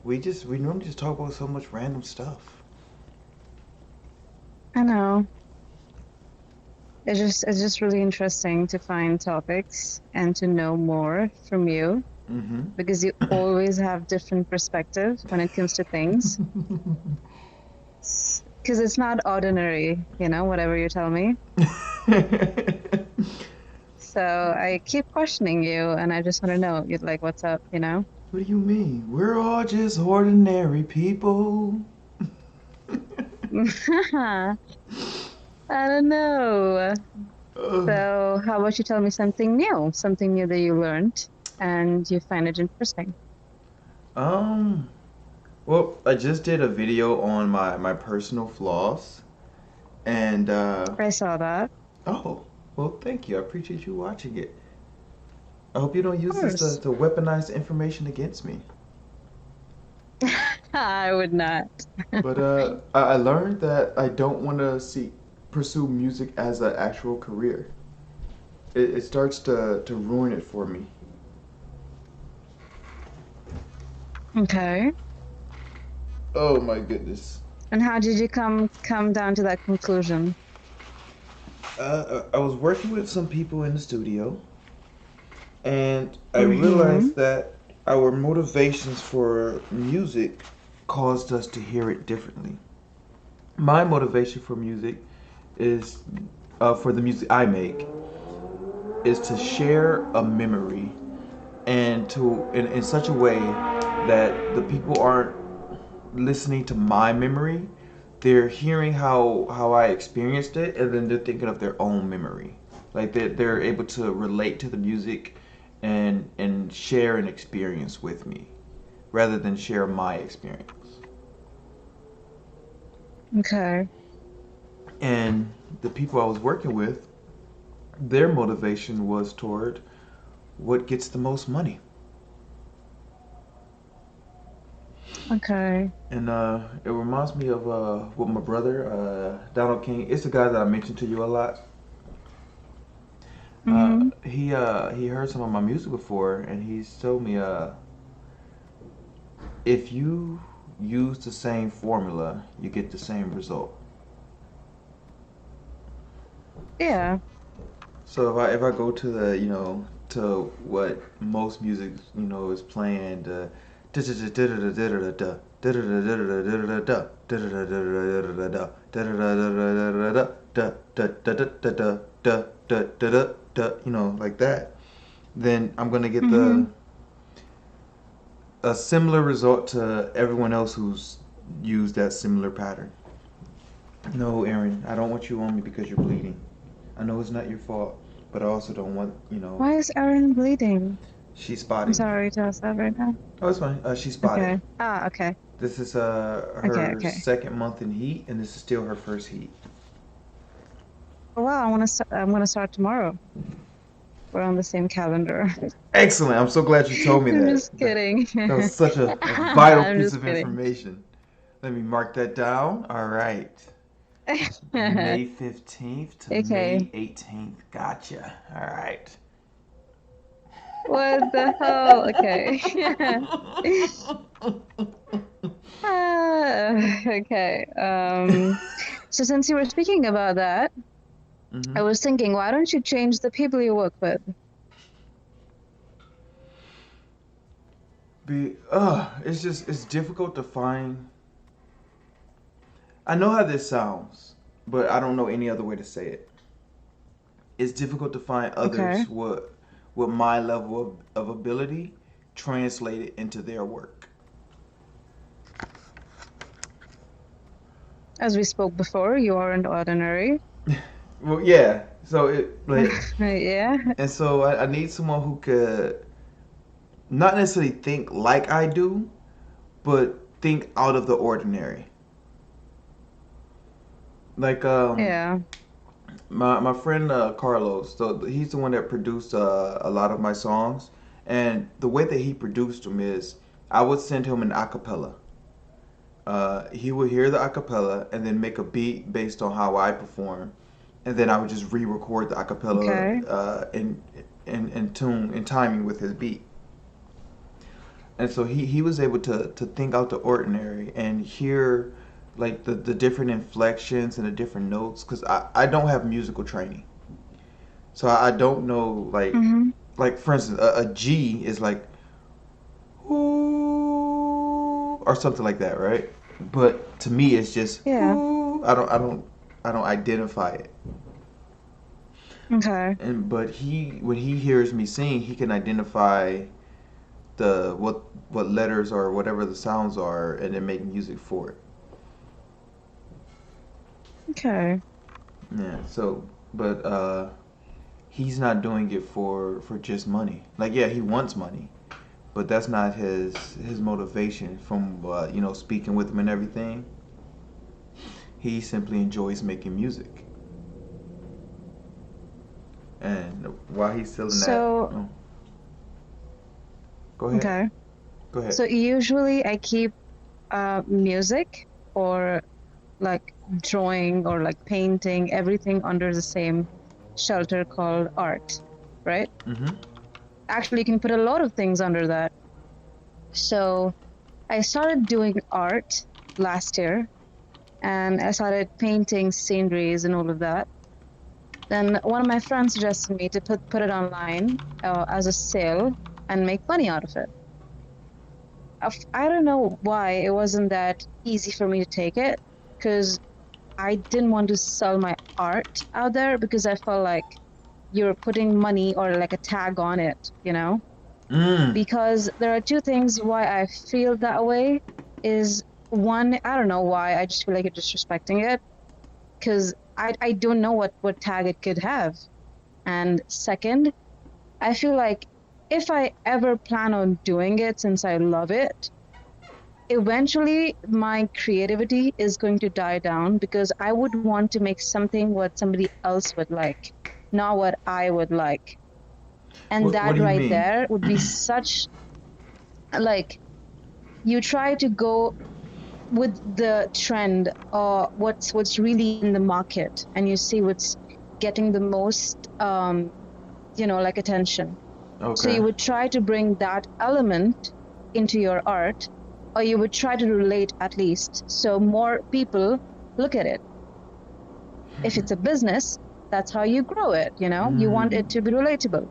we normally just talk about so much random stuff. I know. It's just really interesting to find topics and to know more from you Mm-hmm. because you always have different perspective when it comes to things. Because it's not ordinary, whatever you tell me. So I keep questioning you and I just want to know, you're like, what's up? What do you mean? We're all just ordinary people. I don't know. Uh, So how about you tell me something new that you learned and you find it interesting? um, well, I just did a video on my personal flaws, and I saw that. oh, well, thank you. I appreciate you watching it. I hope you don't Of use this course. to weaponize the information against me. I would not. But I learned that I don't want to pursue music as an actual career. It starts to ruin it for me. Okay. Oh my goodness. And how did you come down to that conclusion? I was working with some people in the studio, and I Mm-hmm. realized that our motivations for music caused us to hear it differently. My motivation for music is, for the music I make, is to share a memory and in such a way that the people aren't listening to my memory, they're hearing how I experienced it, and then they're thinking of their own memory. Like they're able to relate to the music and share an experience with me rather than share my experience. Okay. And the people I was working with, their motivation was toward what gets the most money. Okay. And it reminds me of what my brother, Donald King. It's a guy that I mentioned to you a lot. Mm-hmm. He heard some of my music before, and he's told me if you use the same formula, you get the same result. So, Yeah. so if I go to the to what most music is playing the like that, then I'm gonna get Mm-hmm. the a similar result to everyone else who's used that similar pattern. No, Aaron, I don't want you on me because you're bleeding. I know it's not your fault, but I also don't want, Why is Aaron bleeding? she's I'm spotting. sorry to ask that right now. Oh, it's fine. She's spotted. Okay. Ah, okay. This is Okay, her okay. second month in heat, and this is still her first heat. Oh, wow, I'm gonna start tomorrow. We're on the same calendar. Excellent. I'm so glad you told me I'm that. just kidding. That was such a vital I'm piece just of kidding. information. Let me mark that down. All right. May 15th to Okay. May 18th. Gotcha. All right. What the hell? Okay. Okay. So since you were speaking about that, I hmm was thinking, why don't you change the people you work with? it's difficult to find. I know how this sounds, but I don't know any other way to say it. It's difficult to find Okay. others with my level of ability translated into their work. As we spoke before, you aren't ordinary. Well, yeah. So it like, Yeah. and so I need someone who could not necessarily think like I do, but think out of the ordinary. Like Yeah. my friend Carlos, so he's the one that produced a lot of my songs, and the way that he produced them is I would send him an acapella. He would hear the acapella and then make a beat based on how I perform, and then I would just re-record the acapella Okay. in tune in timing with his beat. and so he was able to think out the ordinary and hear like the different inflections and the different notes because I don't have musical training, so I don't know Mm-hmm. like for instance a G is like ooh or something like that, right? But to me it's just Yeah. ooh. I don't identify it. Okay. And but he when he hears me sing, he can identify the what letters or whatever the sounds are and then make music for it. Okay. Yeah. So, but he's not doing it for just money. Like, yeah, he wants money, but that's not his motivation. From speaking with him and everything, he simply enjoys making music. And while he's still in that, So, oh, go ahead, okay. go ahead. So usually I keep music or like drawing or like painting, everything under the same shelter called art, right? Mm-hmm. Actually, you can put a lot of things under that. So I started doing art last year and I started painting sceneries and all of that. Then one of my friends suggested me to put it online as a sale and make money out of it. I don't know why it wasn't that easy for me to take it because I didn't want to sell my art out there because I felt like you're putting money or like a tag on it, you know? Mm. Because there are two things why I feel that way is one, I don't know why, I just feel like you're disrespecting it because I don't know what tag it could have. And second, I feel like if I ever plan on doing it since I love it, eventually my creativity is going to die down because I would want to make something what somebody else would like, not what I would like. And What that do you right mean? there would be such like you try to go with the trend or what's really in the market and you see what's getting the most like attention. So Okay. you would try to bring that element into your art, or you would try to relate at least so more people look at it. If it's a business, that's how you grow it, you know? You want Mm. it to be relatable.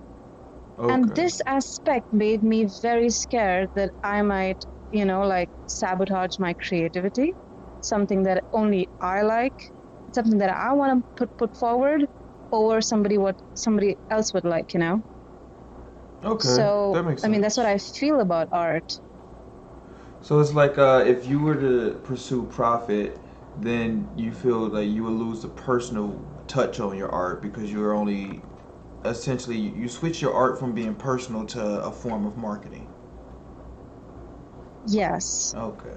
And Okay. this aspect made me very scared that I might, like sabotage my creativity, something that only I like, something that I want to put forward over what somebody else would like, you know? Okay. So, That makes I mean, that's what sense. I feel about art. So it's like if you were to pursue profit, then you feel like you will lose the personal touch on your art because you're only essentially you switch your art from being personal to a form of marketing. Yes. Okay.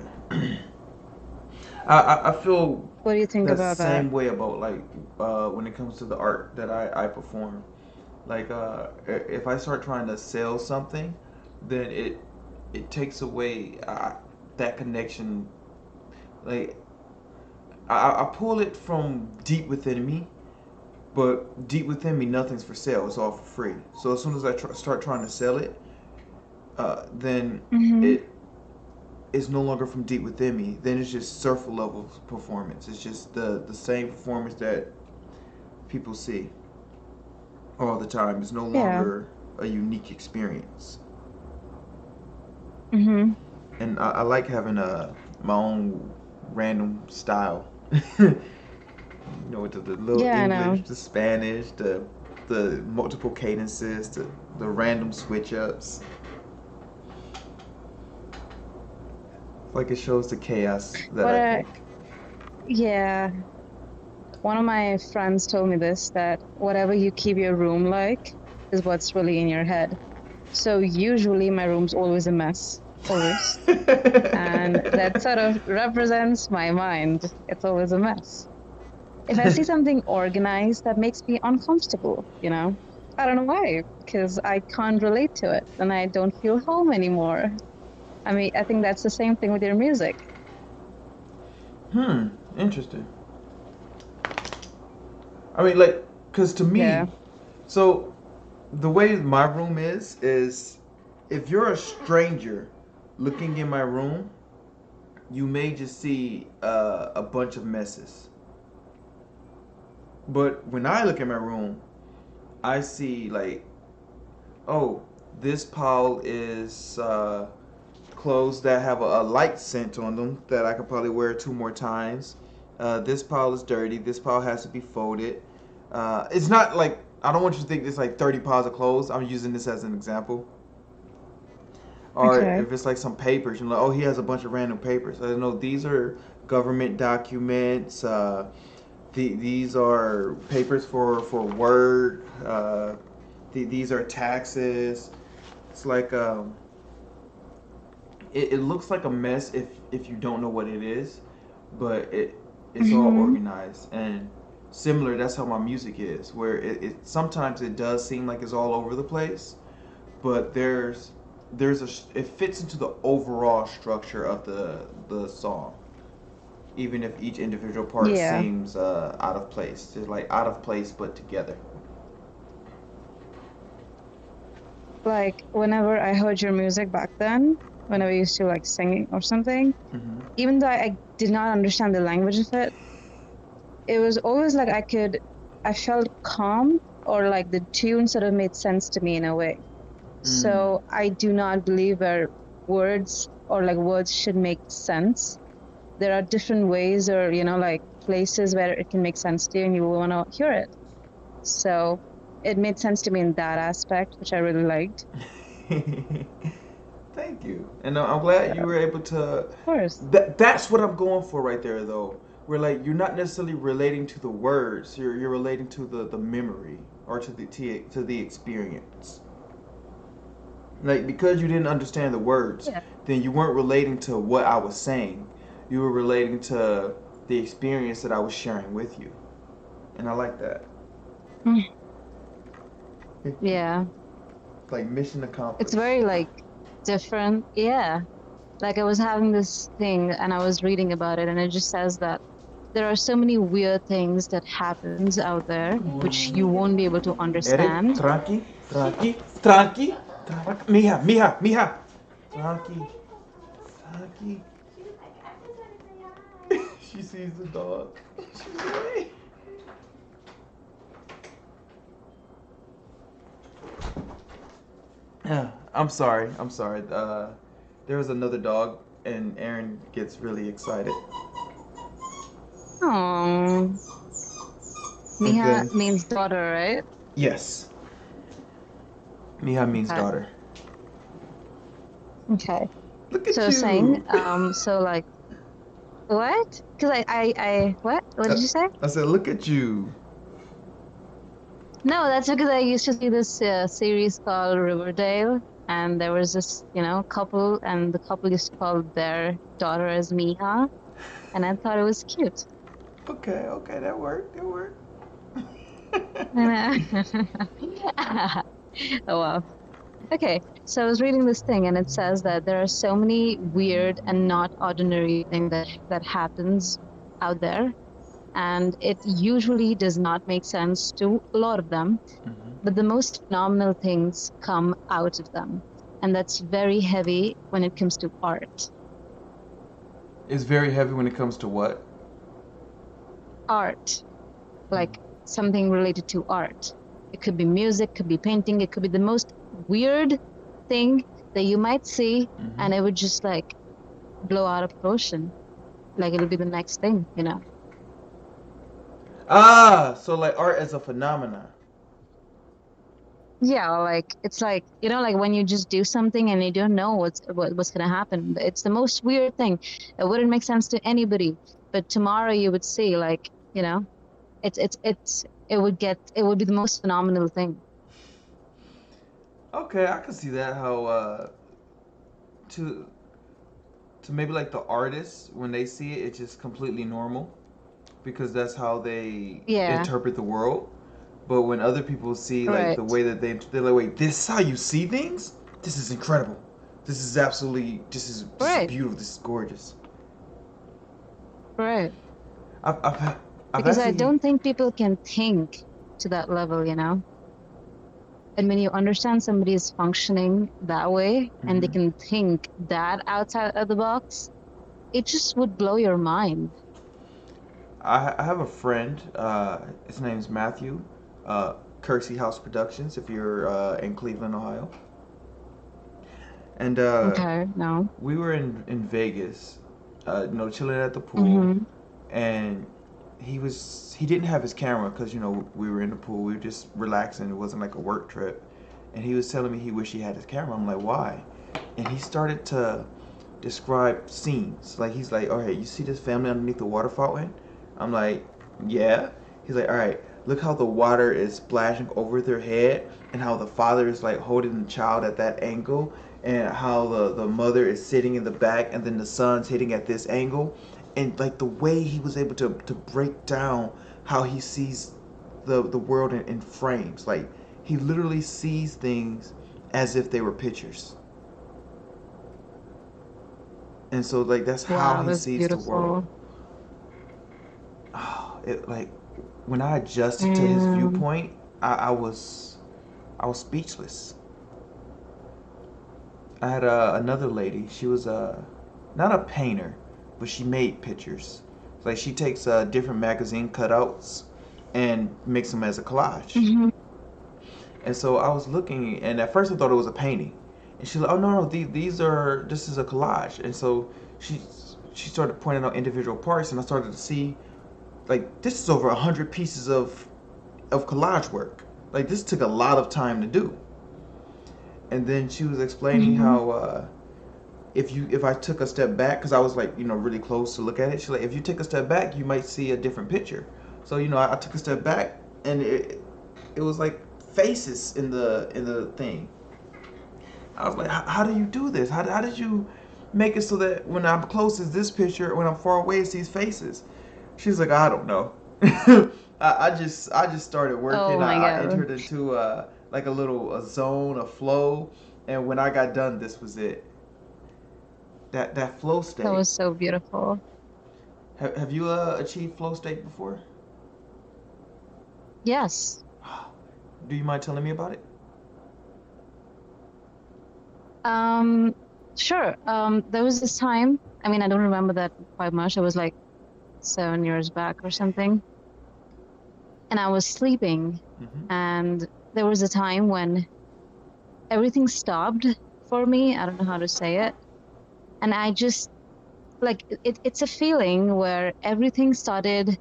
I feel What do you think that about that? same way about like when it comes to the art that I perform. Like if I start trying to sell something, then it takes away that connection. Like I pull it from deep within me, but deep within me, nothing's for sale. It's all for free. So as soon as I start trying to sell it, then Mm-hmm. it is no longer from deep within me. Then it's just surface level performance. It's just the same performance that people see all the time. It's no Yeah. longer a unique experience. Mm-hmm. And I like having my own random style. With the little Yeah, I English, know. the Spanish, the multiple cadences, the random switch ups. Like it shows the chaos that But I think. yeah, one of my friends told me this that whatever you keep your room like is what's really in your head. So usually my room's always a mess, always. And that sort of represents my mind. It's always a mess. If I see something organized, that makes me uncomfortable, you know? I don't know why, because I can't relate to it and I don't feel home anymore. I mean, I think that's the same thing with your music. Interesting. I mean, like, cause to Yeah. me, so the way my room is if you're a stranger looking in my room, you may just see a bunch of messes. But when I look at my room, I see like, oh, this pile is clothes that have a light scent on them that I could probably wear 2 more times. This pile is dirty. This pile has to be folded. It's not like I don't want you to think there's like 30 piles of clothes. I'm using this as an example. Or Okay. if it's like some papers, like, oh, he has a bunch of random papers. I know these are government documents. These are papers for work. These are taxes. It's like it looks like a mess if you don't know what it is, but it's all Mm-hmm. organized and similar. That's how my music is, where it sometimes it does seem like it's all over the place, but there's it fits into the overall structure of the song, even if each individual part Yeah. seems out of place. It's like out of place but together. Like whenever I heard your music back then, whenever you used to like sing or something, Mm-hmm. even though I did not understand the language of it, it was always like I felt calm, or like the tune sort of made sense to me in a way. Mm. So I do not believe where words or like words should make sense. There are different ways, or like places where it can make sense to you and you want to hear it. So it made sense to me in that aspect, which I really liked. Thank you, and I'm glad you So, were able to. of course. That's what I'm going for right there, though. Where like you're not necessarily relating to the words, you're relating to the memory or to the experience. Like because you didn't understand the words, Yeah. then you weren't relating to what I was saying. You were relating to the experience that I was sharing with you, and I like that. Mm. Yeah. Like mission It's accomplished. very like different. Yeah. Like I was having this thing and I was reading about it, and it just says that there are so many weird things that happens out there which you won't be able to Eric, understand. tranqui, tranqui, tranqui, tranqui. Mija, mija, mija. Tranqui, tranqui. She sees the dog. She's away. Yeah, I'm sorry. I'm sorry. There was another dog, and Aaron gets really excited. Oh, And Miha then, means daughter, right? yes, Mija means Okay. daughter. Okay. Look at So saying, you. so like what? Because what? What did I, you say? I said, look at you. No, that's because I used to see this series called Riverdale, and there was this, couple, and the couple used to call their daughter as Miha, and I thought it was cute. Okay, okay, that worked. That worked. And, oh wow. Okay, so I was reading this thing, and it says that there are so many weird and not ordinary things that happens out there, and it usually does not make sense to a lot of them, but the most phenomenal things come out of them, and that's very heavy when it comes to art. It's very heavy when it comes to what? Art, like something related to art. It could be music, could be painting, it could be the most weird thing that you might see, Mm-hmm. and it would just like blow out of proportion. Like it'll be the next thing. Ah, so like art as a phenomenon. Yeah, like it's like like when you just do something and you don't know what's gonna happen. It's the most weird thing. It wouldn't make sense to anybody, but tomorrow you would see, like, it would be the most phenomenal thing. Okay, I can see that. How to maybe like the artists when they see it, it's just completely normal because that's how they Yeah, interpret the world. But when other people see like the right, way that they're like, wait, this is how you see things? This is incredible. This is right, beautiful. This is gorgeous. right. I've Because I actually don't think people can think to that level. And when you understand somebody is functioning that way and they Hmm. can think that outside of the box, it just would blow your mind. I have a friend. His name's Matthew. Kersey House Productions. If you're in Cleveland, Ohio, and Okay, no. we were in Vegas, chilling at the pool, Mm-hmm. and he didn't have his camera because we were in the pool. We were just relaxing. It wasn't like a work trip, and he was telling me he wished he had his camera. I'm like, why? And he started to describe scenes. Like he's like, all right, you see this family underneath the water fountain? I'm like, yeah. He's like, all right, look how the water is splashing over their head, and how the father is like holding the child at that angle, and how the mother is sitting in the back, and then the son's hitting at this angle, and like the way he was able to break down how he sees the world in frames. Like he literally sees things as if they were pictures. And so like that's how Wow, he that's sees the world. beautiful. Oh, it like when I adjusted to his Um, viewpoint, I was speechless. I had another lady. She was not a painter, but she made pictures. Like she takes different magazine cutouts and makes them as a collage. mhm, And so I was looking, and at first I thought it was a painting. And she's like, "Oh no, no, these are this is a collage." And so she she started pointing out individual parts, and I started to see like this is over 100 pieces of collage work. Like this took a lot of time to do. And then she was explaining mhm, how if I took a step back, because I was like really close to look at it, she's like, if you take a step back, you might see a different picture. So I took a step back, and it was like faces in the thing. I was like, how do you do this? How did you make it so that when I'm close is this picture, when I'm far away it's these faces? She's like, I don't know. I just started oh working. my I God, entered into like a zone, a flow, and when I got done, this was it. That flow that state. was so beautiful. Have you achieved flow state before? Yes. Do you mind telling me about it? Um, sure. There was this time, I mean, I don't remember that quite much. It was like 7 years back or something. And I was sleeping, Hmm. and there was a time when everything stopped for me. I don't know how to say it. And I just like it's a feeling where everything started.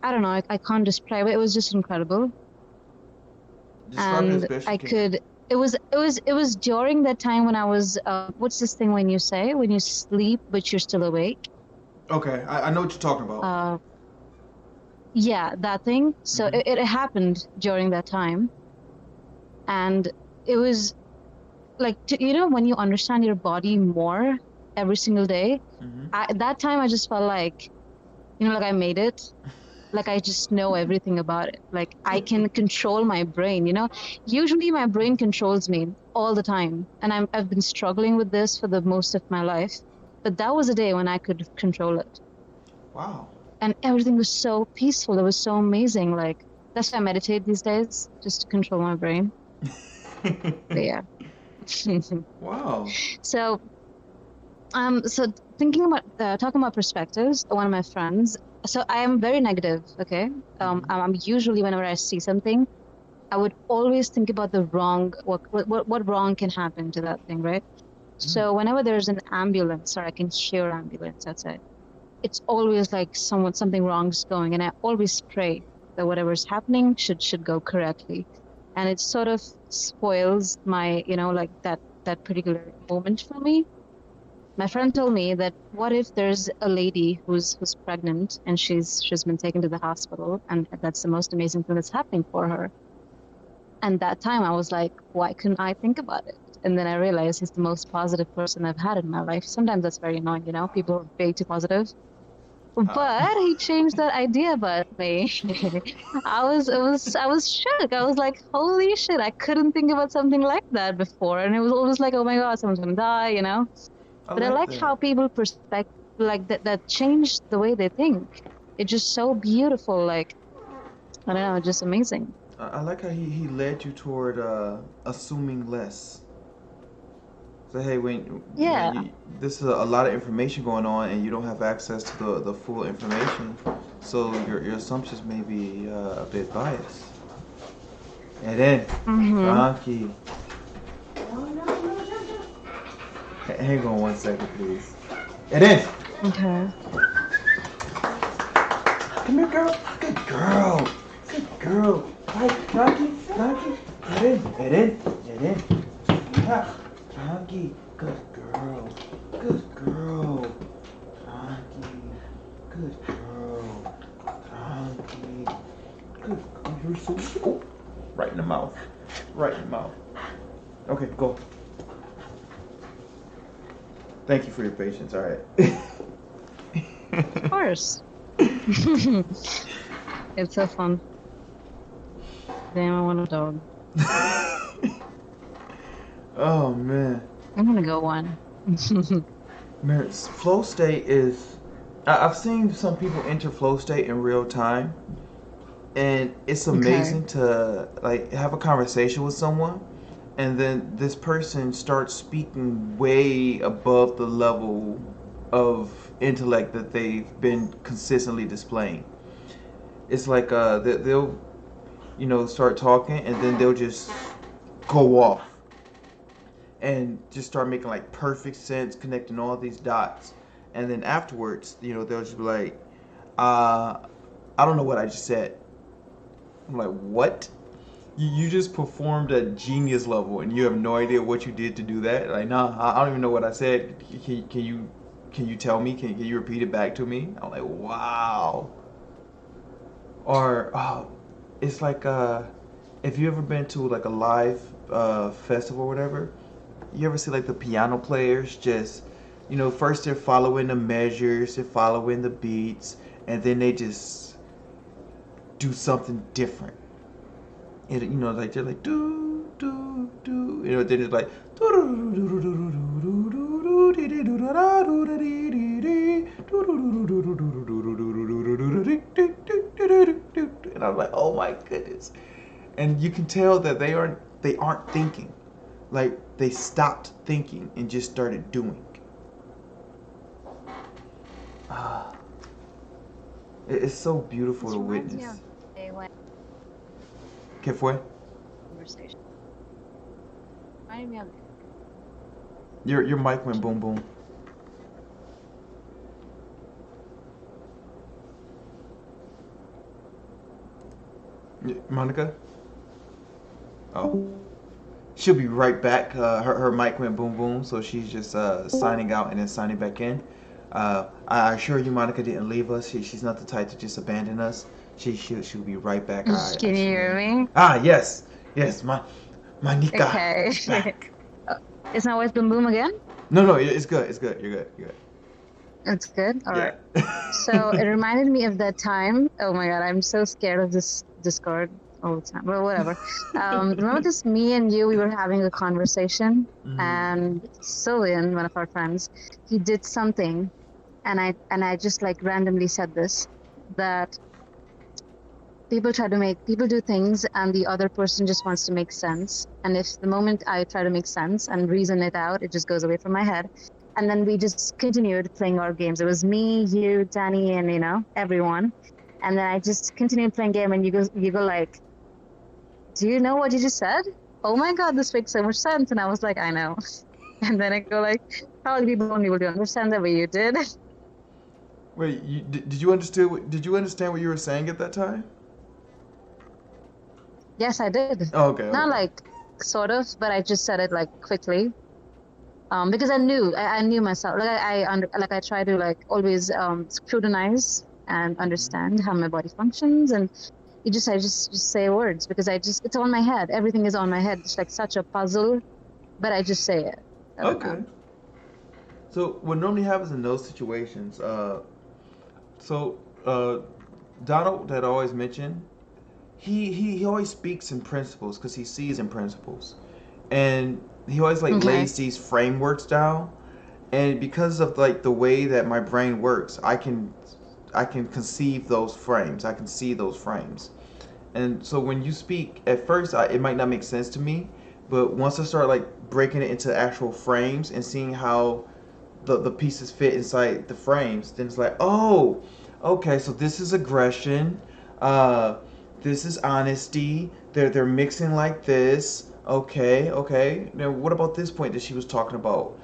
I don't know, I can't describe it. It was just incredible. Describe it as And best you I can. could it was during that time when I was what's this thing when you say when you sleep but you're still awake? Okay, I know what you're talking about. Uh yeah, that thing. So Hmm. it happened during that time, and it was like when you understand your body more every single day. Hmm. At that time I just felt like like I made it. Like I just know everything about it. Like I can control my brain. Usually my brain controls me all the time, and I've been struggling with this for the most of my life. But that was a day when I could control it, Wow. and everything was so peaceful. It was so amazing. Like that's why I meditate these days, just to control my brain. But yeah. Wow. So so thinking about talking about perspectives, one of my friends. So I am very negative. Okay. Hmm. I'm usually whenever I see something, I would always think about the wrong, what wrong can happen to that thing, right? Mm. So whenever there's an ambulance or I can hear ambulance outside, it's always like something wrong's going, and I always pray that whatever's happening should go correctly, and it sort of spoils my, like that particular moment for me. My friend told me that what if there's a lady who's pregnant and she's been taken to the hospital, and that's the most amazing thing that's happening for her. And that time I was like, why couldn't I think about it? And then I realized he's the most positive person I've had in my life. Sometimes that's very annoying, people are way too positive. Uh, But he changed that idea about me. I was shook. I was like, holy shit, I couldn't think about something like that before. And it was always like, oh my God, someone's gonna die. I But I like like that. how people perspect like that changed the way they think. It's just so beautiful, like I don't know, just amazing. I like how he led you toward assuming less. So hey, when Yeah. you this is a lot of information going on and you don't have access to the full information, so your assumptions may be a bit biased. And then, Mm-hmm. Frankie, hang on 1 second, please. And then, Okay. come here, girl. Good girl. Good girl. Right, Frankie, Frankie. And then. Yeah. Frankie, good girl. Good girl. Frankie, good girl. Frankie, good. Oh, you're so. Oh, right in the mouth. Right in the mouth. Okay, go. Thank you for your patience. All right. Of course. It's so fun. Damn, I want a dog. Oh man. I'm gonna go one. Man, flow state is. I've seen some people enter flow state in real time, and it's Okay. amazing to like have a conversation with someone, and then this person starts speaking way above the level of intellect that they've been consistently displaying. It's like they'll start talking, and then they'll just go off and just start making like perfect sense, connecting all these dots. And then afterwards, they'll just be like, uh, I don't know what I just said. I'm like, what? You just performed at genius level and you have no idea what you did to do that? Like, nah, I don't even know what I said. Can you tell me? Can you repeat it back to me? I'm like, wow. Or, it's like, if you ever been to like a live festival or whatever, you ever see like the piano players just, first they're following the measures, they're following the beats, and then they just do something different. And like they're like do do do, then it's like and I'm like, oh my goodness. And you can tell that they aren't thinking. Like they stopped thinking and just started doing. Ah, it's so beautiful This to reminds me of witness. the day when ¿Qué fue? conversation. Reminded me of Your mic went boom boom. Monica? Oh. She'll be right back. Her mic went boom boom, so she's just signing out and then signing back in. I assure you, Monica didn't leave us. She's not the type to just abandon us. She'll be right back. I Can you swear. hear me? Ah, yes, yes, Manika Okay. is back. It's not always boom boom again? No, no, it's good. It's good. You're good. You're good. It's good. All right. Yeah. So it reminded me of that time. Oh my God, I'm so scared of this Discord all the time. Well, whatever. Remember this, me and you, we were having a conversation, Mhm. and Sylvian, one of our friends, he did something, and I just like randomly said this, that people do things and the other person just wants to make sense. And if the moment I try to make sense and reason it out, it just goes away from my head. And then we just continued playing our games. It was me, you, Danny, and everyone. And then I just continued playing game, and you go like, "Do you know what you just said? Oh my God, this makes so much sense." And I was like, "I know." And then I go like, "Probably people won't be able to understand the way you did." Wait, did you understand? Did you understand what you were saying at that time? Yes, I did. Oh, okay, Not okay. like sort of, but I just said it like quickly. Because I knew myself. Like I try to like always scrutinize and Mhm. understand how my body functions, and I just say words because it's on my head. Everything is on my head. It's like such a puzzle, but I just say it. I don't know. Okay. So what normally happens in those situations, so uh, Donald had always mentioned he always speaks in principles because he sees in principles, and he always like Okay. lays these frameworks down, and because of like the way that my brain works, I can conceive those frames, I can see those frames, And so when you speak, at first it might not make sense to me, but once I start like breaking it into actual frames and seeing how the pieces fit inside the frames, then it's like, oh, okay, so this is aggression, uh, this is honesty. They're mixing like this. Okay, okay. Now what about this point that she was talking about?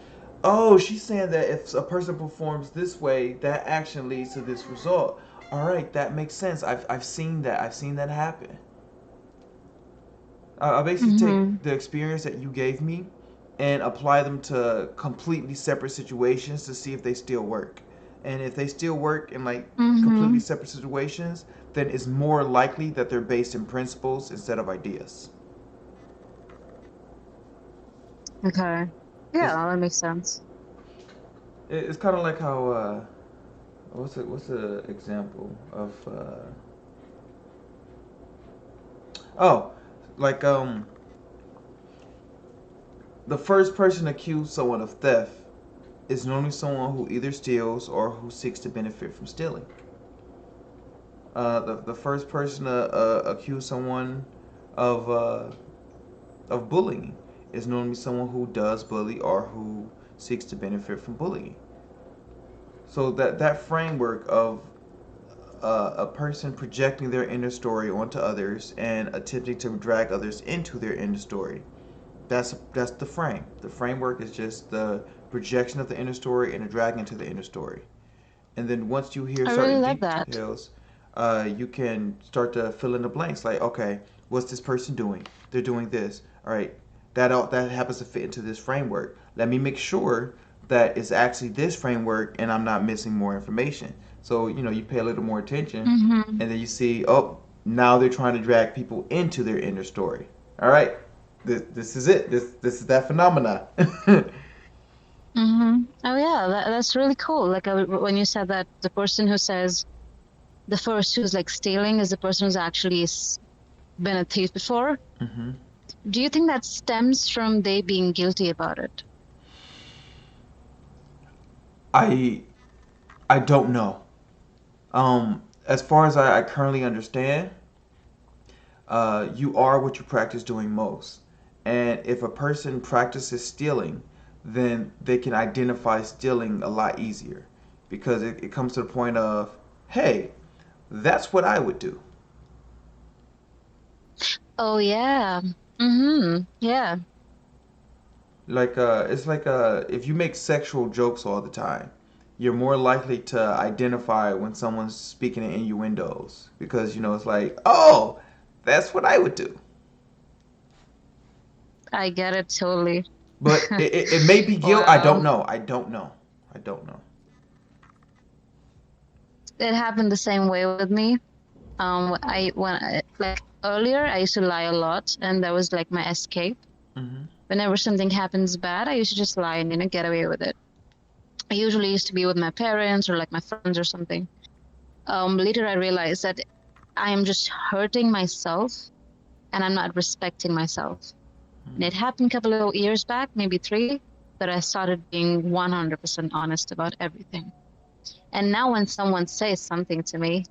Oh, she's saying that if a person performs this way, that action leads to this result. All right, that makes sense. I've seen that. I've seen that happen. I basically Mm-hmm. take the experience that you gave me and apply them to completely separate situations to see if they still work. And if they still work in like completely Mm-hmm. separate situations, then it's more likely that they're based in principles instead of ideas. Okay. It's Yeah, that makes sense. it's kind of like how what's the example of oh, like the first person to accuse someone of theft is normally someone who either steals or who seeks to benefit from stealing. The first person to accuse someone of bullying is normally someone who does bully or who seeks to benefit from bullying. So that framework of a person projecting their inner story onto others and attempting to drag others into their inner story. That's the frame. The framework is just the projection of the inner story and the dragging into the inner story. And then once you hear I really certain like that. details, you can start to fill in the blanks. Like, okay, what's this person doing? They're doing this. All right, that happens to fit into this framework. Let me make sure that it's actually this framework, and I'm not missing more information. So you pay a little more attention, Mm-hmm. and then you see, oh, now they're trying to drag people into their inner story. All right, this is it. This is that phenomena. Mm-hmm. Oh yeah, that's really cool. Like when you said that the person who says the first who's like stealing is the person who's actually been a thief before. hmm Do you think that stems from they being guilty about it? I I don't know. As far as I currently understand, you are what you practice doing most. And if a person practices stealing, then they can identify stealing a lot easier because it comes to the point of, hey, that's what I would do. Oh yeah. Mm-hmm. Yeah. It's like if you make sexual jokes all the time, you're more likely to identify when someone's speaking in innuendos because it's like, oh, that's what I would do. I get it totally. But it may be guilt. I don't Wow. know. I don't know. I don't know. It happened the same way with me. Like earlier, I used to lie a lot, and that was like my escape. hmm Whenever something happens bad, I used to just lie and get away with it. I usually used to be with my parents or like my friends or something. Later, I realized that I am just hurting myself and I'm not respecting myself. And it happened a couple of years back, maybe 3, that I started being 100% honest about everything. And now when someone says something to me,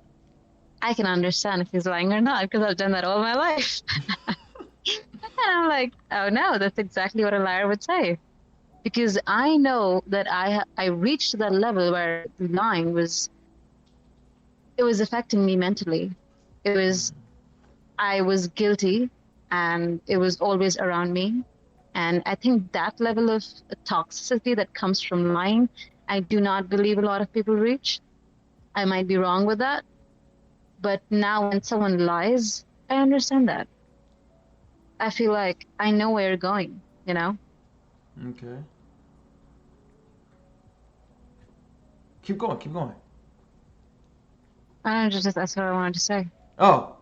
I can understand if he's lying or not because I've done that all my life. And I'm like, oh no, that's exactly what a liar would say. Because I know that I reached that level where lying was it was affecting me mentally. It was I was guilty and it was always around me. And I think that level of toxicity that comes from lying, I do not believe a lot of people reach. I might be wrong with that. But now when someone lies, I understand that. I feel like I know where you're going, you know? Okay. Keep going. Keep going. I don't know, just that's what I wanted to say. Oh.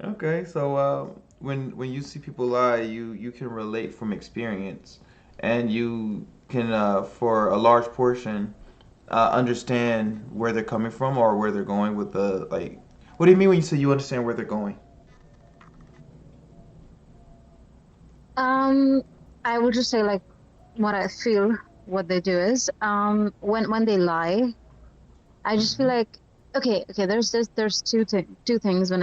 Okay. So when you see people lie, you can relate from experience, and you can for a large portion understand where they're coming from or where they're going with the like. What do you mean when you say you understand where they're going? um, I would just say like what I feel what they do is when they lie, I just feel hmm like Okay. There's two things when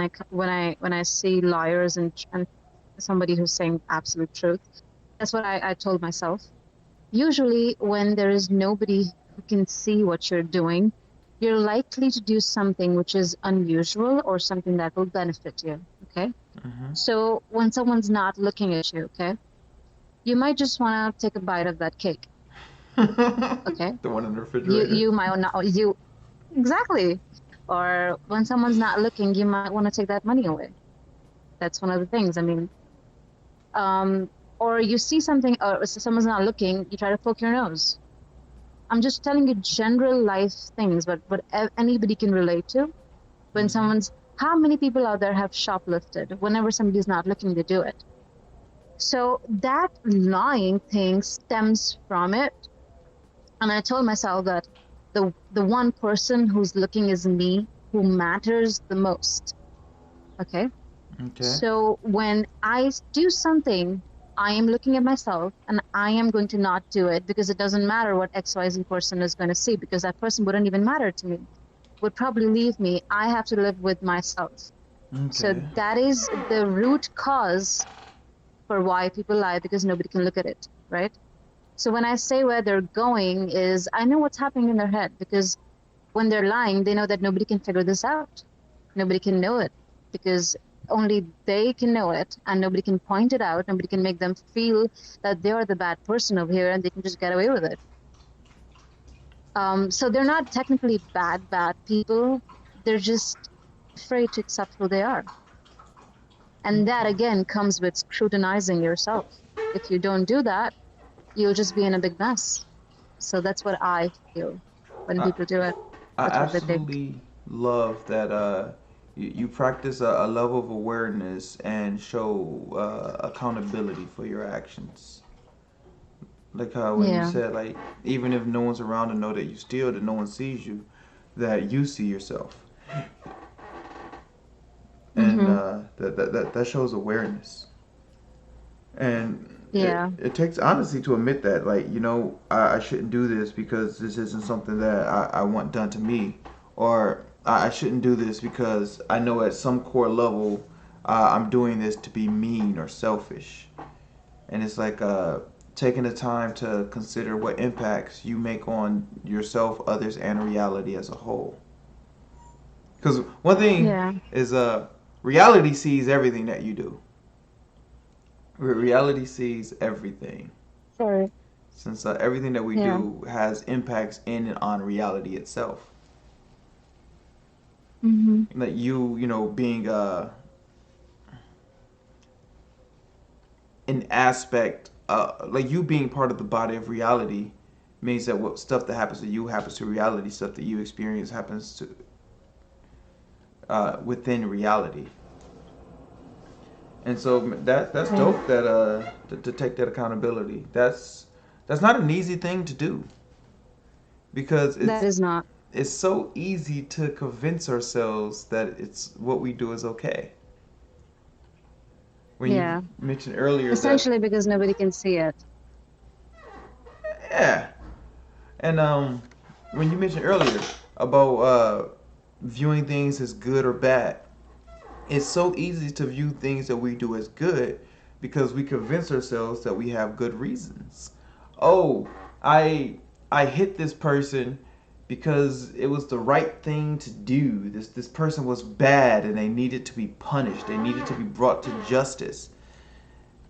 I see liars and somebody who's saying absolute truth. That's what I told myself. Usually, when there is nobody who can see what you're doing, you're likely to do something which is unusual or something that will benefit you. Okay. Mm-hmm. So when someone's not looking at you, okay, you might just want to take a bite of that cake. Okay. The one in the You refrigerator. you might not you exactly. Or when someone's not looking, you might want to take that money away. That's one of the things. I mean, um, or you see something, or someone's not looking, you try to poke your nose. I'm just telling you general life things, but anybody can relate to. When Mm-hmm. someone's, how many people out there have shoplifted? Whenever somebody's not looking, they do it. So that lying thing stems from it. And I told myself that the one person who's looking is me, who matters the most. Okay. Okay. So when I do something, I am looking at myself and I am going to not do it because it doesn't matter what XYZ person is going to see, because that person wouldn't even matter to me, would probably leave me. I have to live with myself. So Okay. that is the root cause for why people lie, because nobody can look at it, right? So when I say where they're going is I know what's happening in their head, because when they're lying, they know that nobody can figure this out. Nobody can know it because only they can know it, and nobody can point it out. Nobody can make them feel that they are the bad person over here and they can just get away with it. So they're not technically bad people. They're just afraid to accept who they are. And that Okay. again comes with scrutinizing yourself. If you don't do that, you'll just be in a big mess. So that's what I feel when I, people do it. I That's what they think. absolutely love that you practice a level of awareness and show accountability for your actions. Like how when you Yeah. said like even if no one's around to know that you steal, that no one sees you, that you see yourself, and Mm-hmm. that shows awareness. And Yeah. it takes honesty to admit that, like, I shouldn't do this because this isn't something that I want done to me, or I shouldn't do this because I know at some core level I'm doing this to be mean or selfish. And it's like taking the time to consider what impacts you make on yourself, others, and reality as a whole. Because one thing Yeah. is reality sees everything that you do. Reality sees everything, Sorry. since everything that we Yeah. do has impacts in and on reality itself. Mm-hmm. That being an aspect, like you being part of the body of reality, means that what stuff that happens to you happens to reality. Stuff that you experience happens to within reality. And so that's Yeah. dope that to take that accountability. That's not an easy thing to do because That is not. it's so easy to convince ourselves that it's what we do is okay. When you Yeah. mentioned earlier that, Essentially because nobody can see it. yeah, and when you mentioned earlier about viewing things as good or bad, it's so easy to view things that we do as good because we convince ourselves that we have good reasons. Oh, I I hit this person because it was the right thing to do. This person was bad and they needed to be punished. They needed to be brought to justice.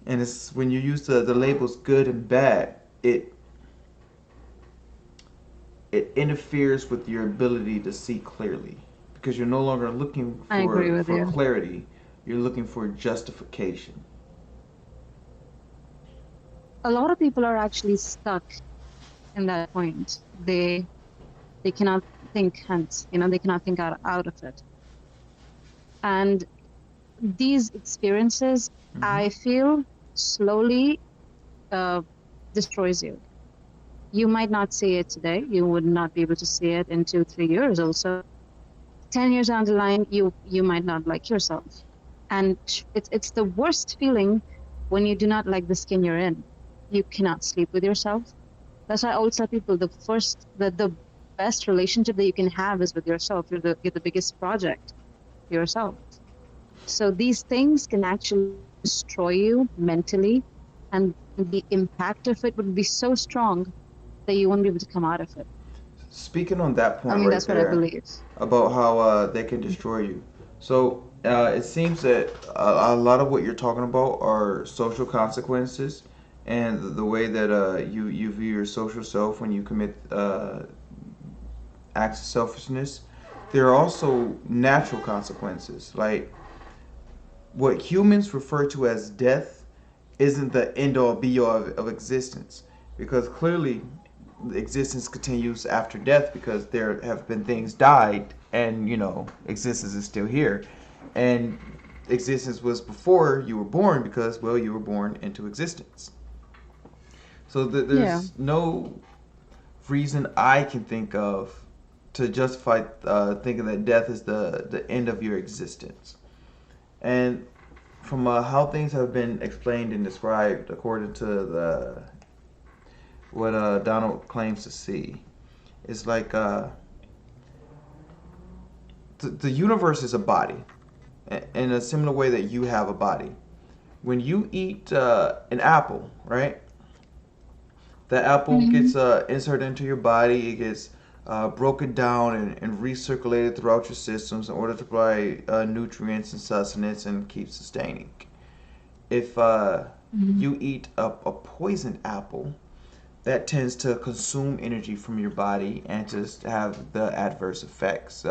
And it's when you use the labels good and bad, it interferes with your ability to see clearly because you're no longer looking I agree with for you. clarity. You're looking for justification. A lot of people are actually stuck in that point. They cannot think hence, they cannot think out of it. And these experiences, Mm-hmm. I feel, slowly uh, destroys you. You might not see it today. You would not be able to see it in 2, 3 years also. 10 years down the line, you might not like yourself. And it's the worst feeling when you do not like the skin you're in. You cannot sleep with yourself. That's why I always tell people the first the best relationship that you can have is with yourself. You're the biggest project yourself. So these things can actually destroy you mentally, and the impact of it would be so strong that you won't be able to come out of it. Speaking on that I point mean, right that's what I there believe. about how they can destroy you. So it seems that a lot of what you're talking about are social consequences, and the way that you view your social self when you commit acts of selfishness. There are also natural consequences, like what humans refer to as death isn't the end all be all of existence, because clearly existence continues after death, because there have been things died and existence is still here, and existence was before you were born, because well, you were born into existence. So Yeah. there's no reason I can think of to justify thinking that death is the end of your existence. And from how things have been explained and described according to the what Donald claims to see, it's like the universe is a body in a similar way that you have a body. When you eat an apple, right? The apple Hmm. gets inserted into your body. It gets broken down and recirculated throughout your systems in order to provide nutrients and sustenance and keep sustaining. If Hmm. you eat a poisoned apple, that tends to consume energy from your body and to have the adverse effects.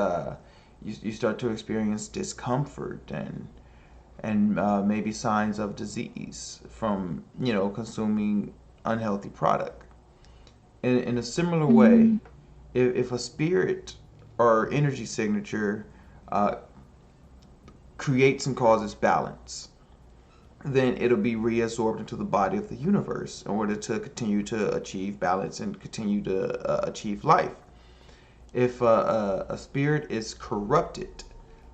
You start to experience discomfort and maybe signs of disease from consuming unhealthy product. In a similar way, Hmm. if a spirit or energy signature uh, creates and causes balance, then it'll be reabsorbed into the body of the universe in order to continue to achieve balance and continue to achieve life. If a spirit is corrupted,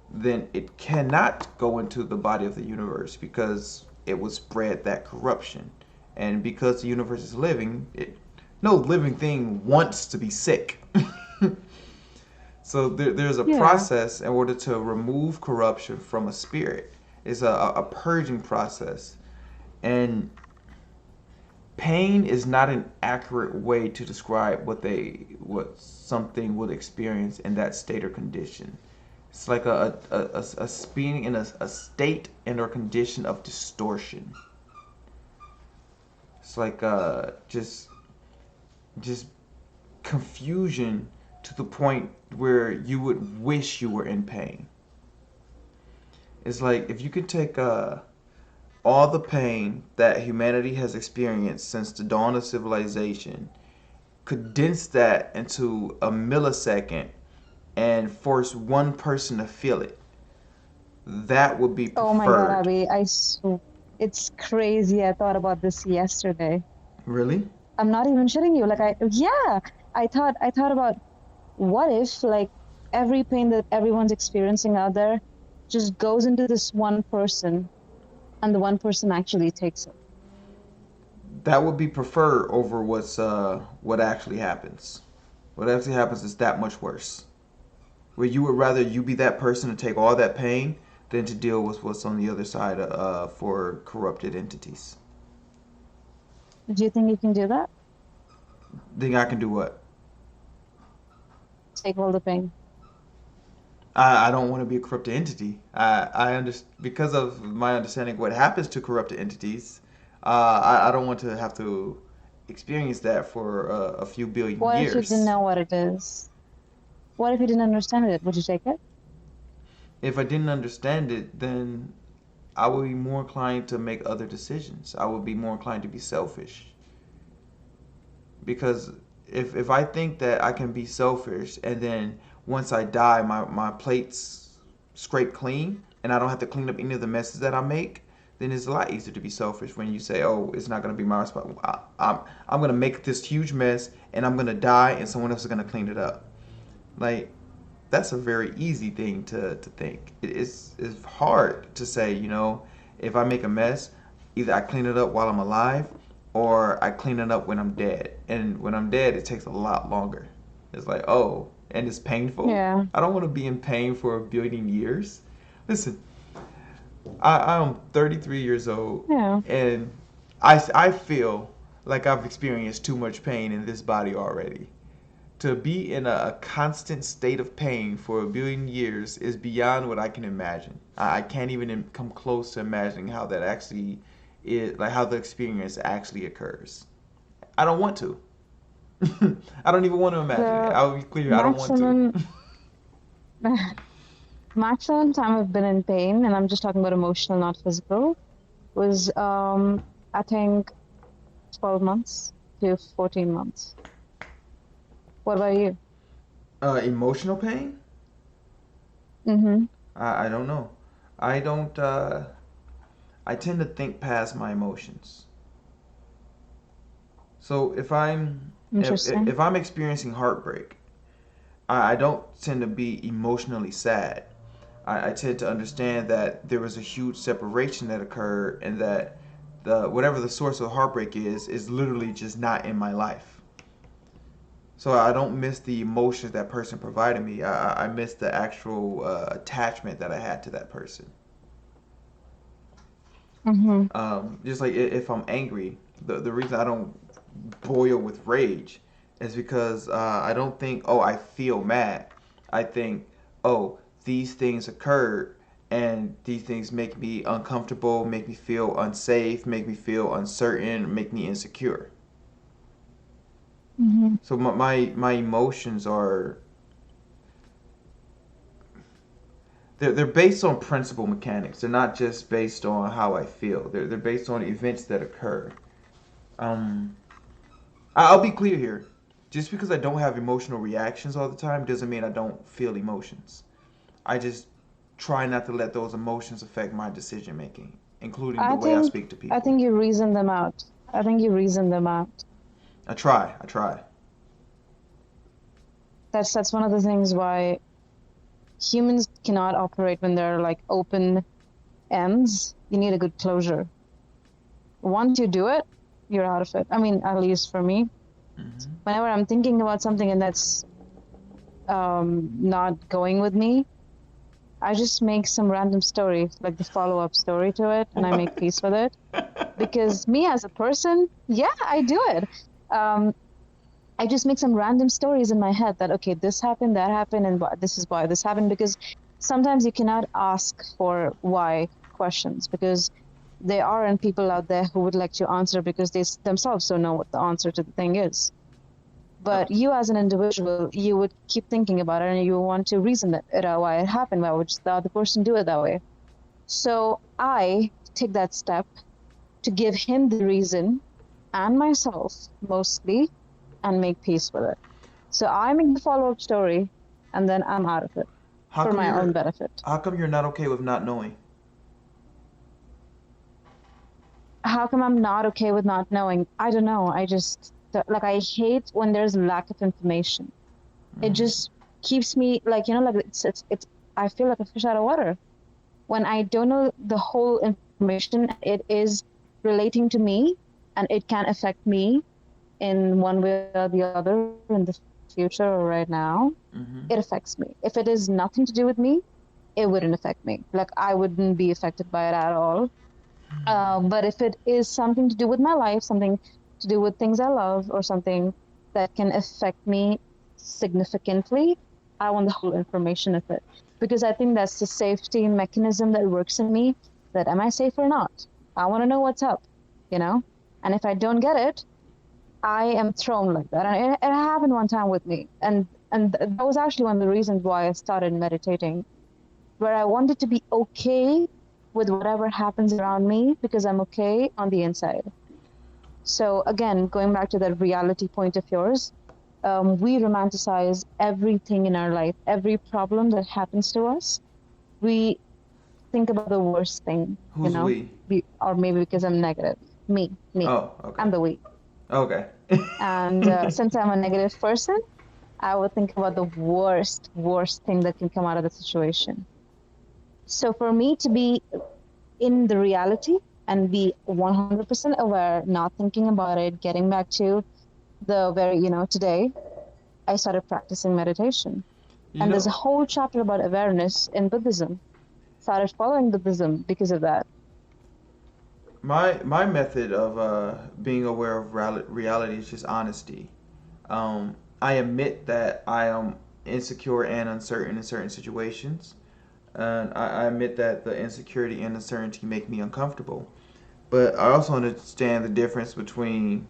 then it cannot go into the body of the universe because it would spread that corruption. And because the universe is living, no living thing wants to be sick. So there's a Yeah. process in order to remove corruption from a spirit. It's a purging process. And pain is not an accurate way to describe what something would experience in that state or condition. It's like a being in a state and or condition of distortion. It's like just confusion to the point where you would wish you were in pain. It's like if you could take all the pain that humanity has experienced since the dawn of civilization, condense that into a millisecond, and force one person to feel it, that would be Oh my God, preferred. Abby, it's crazy. I thought about this yesterday. Really? I'm not even shitting you. Yeah, I thought about what if, like, every pain that everyone's experiencing out there just goes into this one person, and the one person actually takes it. That would be preferred over what actually happens. What actually happens is that much worse. Where you would rather you be that person to take all that pain than to deal with what's on the other side for corrupted entities. Do you think you can do that? Think I can do what? Take all the pain? I don't want to be a corrupted entity. I understand because of my understanding of what happens to corrupted entities. I don't want to have to experience that for a few billion What if you didn't years. know what it is? What if you didn't understand it? Would you take it? If I didn't understand it, then I would be more inclined to make other decisions. I would be more inclined to be selfish. Because if I think that I can be selfish and then once I die, my plate's scraped clean and I don't have to clean up any of the messes that I make, then it's a lot easier to be selfish when you say, oh, it's not going to be my responsibility. I'm going to make this huge mess and I'm going to die and someone else is going to clean it up. Like, that's a very easy thing to think. It's hard to say, if I make a mess, either I clean it up while I'm alive or I clean it up when I'm dead. And when I'm dead, it takes a lot longer. It's like, oh, and it's painful. Yeah. I don't want to be in pain for a billion years. Listen, I'm 33 years old, Yeah. and I feel like I've experienced too much pain in this body already. To be in a constant state of pain for a billion years is beyond what I can imagine. I can't even come close to imagining how that actually is, like how the experience actually occurs. I don't want to. I don't even want to imagine it. The I'll be clear, I don't want to. maximum maximum time I've been in pain, and I'm just talking about emotional, not physical, was I think 12 months to 14 months. What about you? Emotional pain? Mm-hmm. I don't know. I don't. I tend to think past my emotions. So Interesting. if I'm experiencing heartbreak, I don't tend to be emotionally sad. I tend to understand that there was a huge separation that occurred, and that the whatever the source of heartbreak is literally just not in my life. So I don't miss the emotions that person provided me. I miss the actual attachment that I had to that person. Mm-hmm. Just like if I'm angry, the reason I don't boil with rage is because I don't think, oh, I feel mad. I think, oh, these things occurred, and these things make me uncomfortable, make me feel unsafe, make me feel uncertain, make me insecure. Mm-hmm. So my emotions are they're based on principle mechanics. They're not just based on how I feel. They're based on events that occur. Um, I'll be clear here. Just because I don't have emotional reactions all the time doesn't mean I don't feel emotions. I just try not to let those emotions affect my decision making, including the I way I think speak to I people. think you reason them out. I think you reason them out. I try. I try. That's one of the things why humans cannot operate when they're like open ends. You need a good closure. Once you do it, you're out of it. I mean, at least for me, Hmm. whenever I'm thinking about something and that's not going with me, I just make some random story, like the follow-up story to it, and I make What? peace with it. Because me as a person, yeah, I do it. Um, I just make some random stories in my head that, okay, this happened, that happened, and this is why this happened. Because sometimes you cannot ask for why questions because there aren't people out there who would like to answer because they themselves don't know what the answer to the thing is. Uh, But you, as an individual, you would keep thinking about it and you want to reason it out why it happened. Why would the other person do it that way? So I take that step to give him the reason and myself mostly and make peace with it. So I make the follow-up story and then I'm out of it how for come my own you're benefit. how come you're not okay with not knowing? How come I'm not okay with not knowing? I don't know. I just like I hate when there's lack of information. It Hmm. just keeps me like like it's I feel like a fish out of water when I don't know the whole information and it is relating to me and it can affect me in one way or the other in the future or right now. Hmm. It affects me. If it is nothing to do with me, it wouldn't affect me. Like I wouldn't be affected by it at all. But if it is something to do with my life, something to do with things I love, or something that can affect me significantly, I want the whole information of it. Because I think that's the safety mechanism that works in me that am I safe or not? I want to know what's up, you know? And if I don't get it, I am thrown like that. And it happened one time with me. And that was actually one of the reasons why I started meditating, where I wanted to be okay with whatever happens around me because I'm okay on the inside. So again, going back to that reality point of yours, we romanticize everything in our life, every problem that happens to us. We think about the worst thing, Who's we? or maybe because I'm negative. Me, Oh, okay. I'm the we. Okay. And since I'm a negative person, I would think about the worst thing that can come out of the situation. So for me to be in the reality and be 100% aware, not thinking about it, getting back to the very, today, I started practicing meditation. You And there's a know, whole chapter about awareness in Buddhism. Started following Buddhism because of that. my method of being aware of reality is just honesty. I admit that I am insecure and uncertain in certain situations, and I admit that the insecurity and uncertainty make me uncomfortable. But I also understand the difference between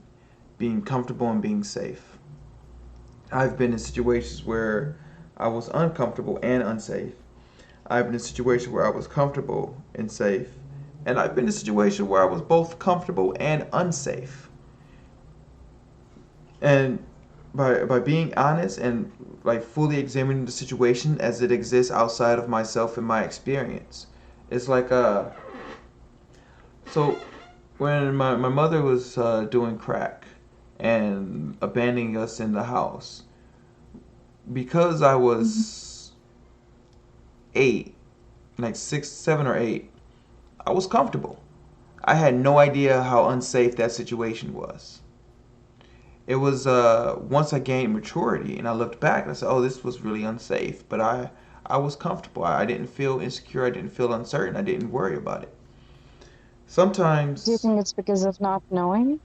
being comfortable and being safe. I've been in situations where I was uncomfortable and unsafe. I've been in a situation where I was comfortable and safe. And I've been in a situation where I was both comfortable and unsafe. And by being honest and like fully examining the situation as it exists outside of myself and my experience, it's like so when my mother was doing crack and abandoning us in the house, because I Hmm. was 8, like 6, 7 or 8, I was comfortable. I had no idea how unsafe that situation was. It was once I gained maturity and I looked back and I said, "Oh, this was really unsafe." But I was comfortable. I didn't feel insecure. I didn't feel uncertain. I didn't worry about it. Do you Sometimes, think it's because of not knowing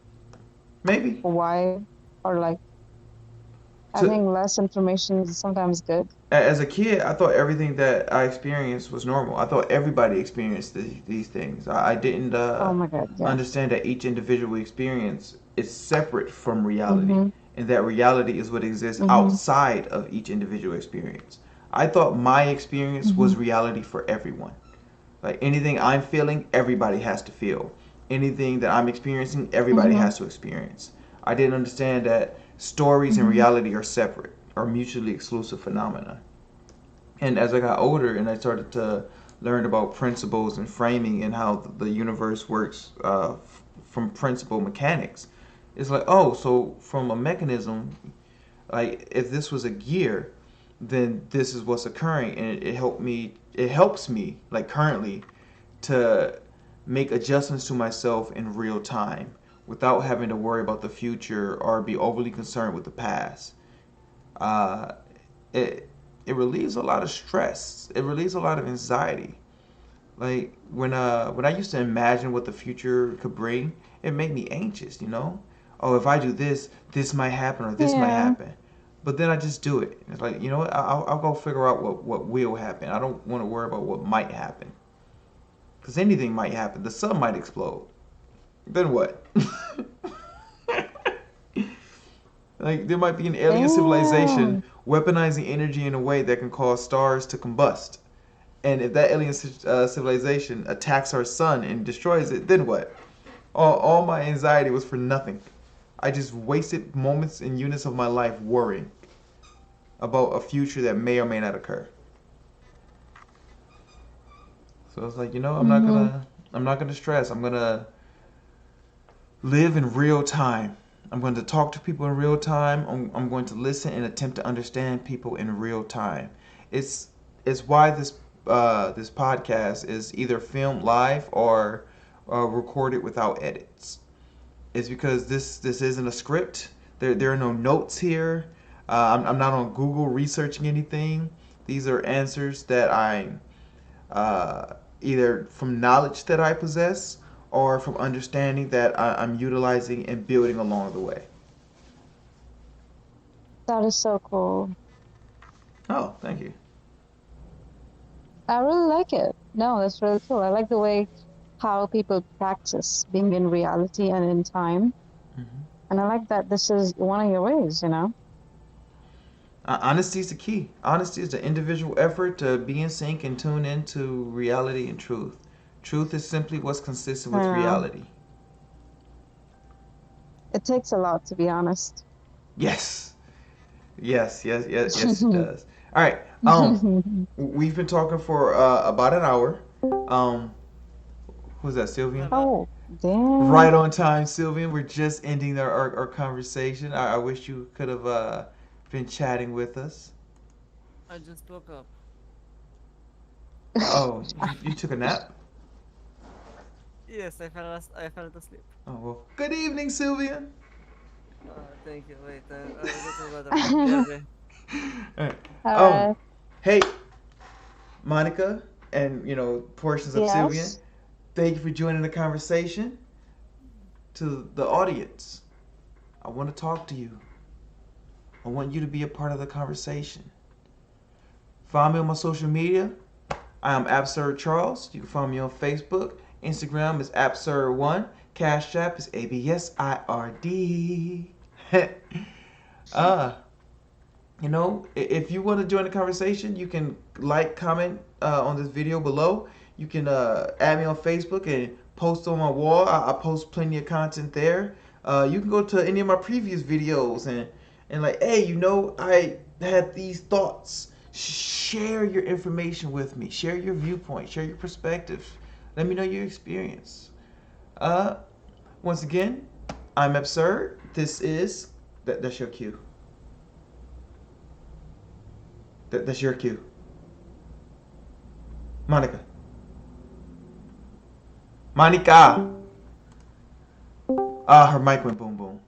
maybe why, or like to having less information is sometimes good? as a kid, I thought everything that I experienced was normal. I thought everybody experienced these things. I didn't Oh my God, yeah. understand that each individual experience is separate from reality, Mm-hmm. and that reality is what exists Mm-hmm. outside of each individual experience. I thought my experience Mm-hmm. was reality for everyone. Like anything I'm feeling, everybody has to feel. Anything that I'm experiencing, everybody Mm-hmm. has to experience. I didn't understand that stories and Mm-hmm. reality are separate, are mutually exclusive phenomena. And as I got older and I started to learn about principles and framing and how the universe works from principle mechanics, it's like, oh, so from a mechanism, like if this was a gear, then this is what's occurring, and it helps me like currently to make adjustments to myself in real time without having to worry about the future or be overly concerned with the past. uh, it it relieves a lot of stress. It relieves a lot of anxiety. Like when I used to imagine what the future could bring, it made me anxious. Oh, if I do this, this might happen or this might Yeah. happen. But then I just do it. It's like, you know what? I'll go figure out what will happen. I don't want to worry about what might happen because anything might happen. The sun might explode. Then what? Like there might be an alien civilization Damn. weaponizing energy in a way that can cause stars to combust. And if that alien civilization attacks our sun and destroys it, then what? All my anxiety was for nothing. I just wasted moments and units of my life worrying about a future that may or may not occur. So it's like, Mm-hmm. I'm not gonna stress. I'm gonna live in real time. I'm going to talk to people in real time. I'm going to listen and attempt to understand people in real time. It's it's why this podcast is either filmed live or recorded without edits. It's because this isn't a script. There are no notes here. I'm not on Google researching anything. These are answers that I'm either from knowledge that I possess or from understanding that I'm utilizing and building along the way. That is so cool. Oh, thank you. I really like it. No, that's really cool. I like the way how people practice being in reality and in time. Hmm. And I like that this is one of your ways. Honesty is the key. Honesty is the individual effort to be in sync and tune into reality and truth. Truth is simply what's consistent I with know. reality. It takes a lot, to be honest. Yes. Yes, it does. All right. We've been talking for about an hour. Um, who's that, My Sylvian? bad. Oh, damn. Right on time, Sylvian. We're just ending our conversation. I wish you could have been chatting with us. I just woke up. Oh, you took a nap? Yes, I fell asleep. Oh, well. Good evening, Sylvian. Thank you. Wait, a little better. Yeah, okay. Alright. Oh, Alright. hey, Monica, and portions of Sylvian. Yes. Thank you for joining the conversation. To the audience, I want to talk to you. I want you to be a part of the conversation. Find me on my social media. I am Absird Charles. You can find me on Facebook. Instagram is Absird1. Cashapp is ABSIRD. uh, if you want to join the conversation, you can like, comment on this video below. You can add me on Facebook and post on my wall. I post plenty of content there. You can go to any of my previous videos and like, hey, I had these thoughts. Share your information with me. Share your viewpoint. Share your perspective. Let me know your experience. Uh, Once again, I'm Absurd. This is that's your cue. That's your cue. Monica. Manika. Her mic went boom boom.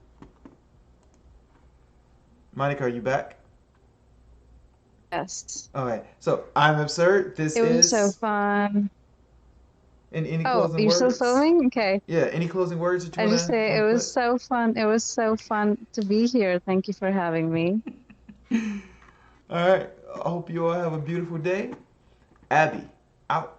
Monica, are you back? Yes. Alright. So I'm Absurd. This It was so is fun. any Oh, closing you're still words? filming? Okay. Yeah, any closing words that you I just say it wanna was put? so fun. It was so fun to be here. Thank you for having me. Alright. I hope you all have a beautiful day. Abby, out.